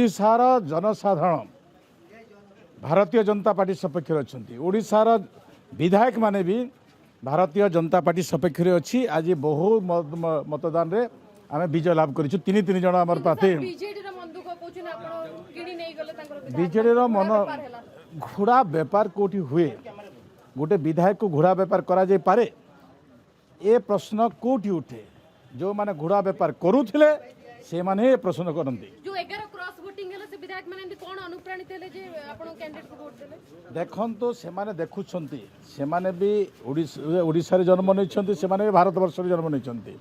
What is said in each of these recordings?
ओडिशार जनसाधारण भारतीय जनता पार्टी सपक्ष अच्छा ओडिशार विधायक माने भी भारतीय जनता पार्टी सपक्ष अच्छी आज बहु मतदान रे आम विजय लाभ कर तीन तीन जन आम प्रार्थी विजेडी मन घोड़ा बेपार कौटी हुए गोटे विधायक को घोड़ा बेपार करा जाय पारे ए प्रश्न कौटी उठे जो माने घोड़ा बेपार करुथिले से माने प्रश्न करती देखन तो से माने देखुछंती से माने भी ओडिशा जन्म नहीं से माने भारत वर्ष जन्म नहीं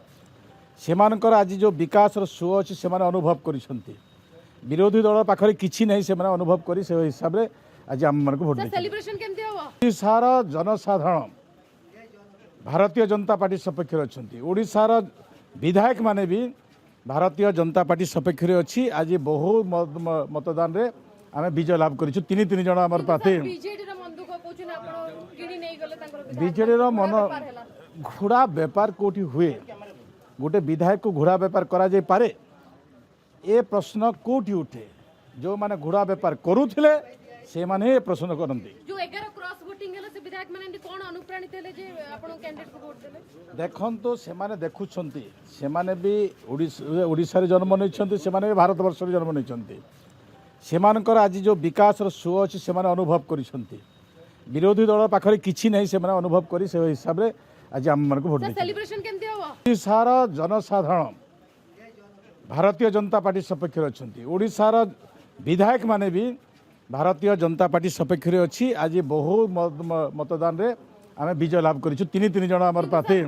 से मानकर आज जो विकास सो अच्छी से माने अनुभव करिसंती विरोधी दल पाखरे किछि नहीं से माने अनुभव करी से हिसाब रे आज हम मन को वोट सेलिब्रेशन केमती हो ओडिशार जनसाधारण भारतीय जनता पार्टी सपक्ष अच्छा ओडिशार विधायक माने भी भारतीय जनता पार्टी सपक्ष अच्छी आज बहु मतदान रे आम विजय लाभ कर तीन तीन जन आम प्रार्थी विजेडी मन घोड़ा बेपार कौटी हुए गोटे विधायक को घोड़ा बेपार करा जाय पारे ए प्रश्न कौटी उठे जो माने घोड़ा बेपार करुथिले से माने प्रश्न करती देखन तो से माने देखुछंती से माने भी ओडिशा जन्म नहीं से माने भारत वर्ष जन्म नहीं से मानकर आज जो विकास सो अच्छी से माने अनुभव करिसंती विरोधी दल पाखरे किछि नहीं से माने अनुभव करी से हिसाब रे आज हम मन को वोट सेलिब्रेशन केमती हो ओडिशार जनसाधारण भारतीय जनता पार्टी सपक्ष अच्छा ओडिशार विधायक माने भी भारतीय जनता पार्टी सपक्ष अच्छी आज बहु मतदान रे आम विजय लाभ कर तीन तीन जन आम प्रार्थी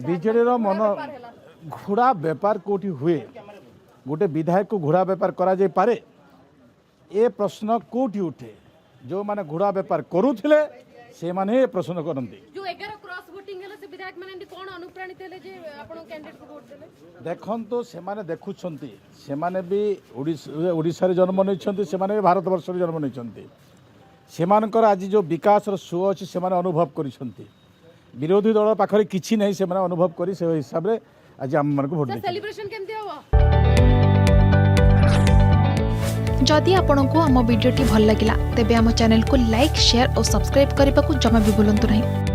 विजेडी मन घोड़ा बेपार कौटी हुए गोटे विधायक को घोड़ा बेपार करा जाय पारे ए प्रश्न कौटी उठे जो माने घोड़ा बेपार करुथिले से माने प्रश्न करती देखन तो से माने देखुछंती से माने भी ओडिशा जन्म नहीं से माने भारत वर्ष जन्म नहीं से मानकर आज जो विकास सो अच्छी से माने अनुभव करिसंती विरोधी दल पाखरे किछि नहीं से माने अनुभव करी से हिसाब रे आज हम मन को वोट सेलिब्रेशन केमती हो जदि आपंक आम भिडी भल लगा तेब आम चैनल को लाइक शेयर और सब्सक्राइब करने को जमा भी भूलु नहीं।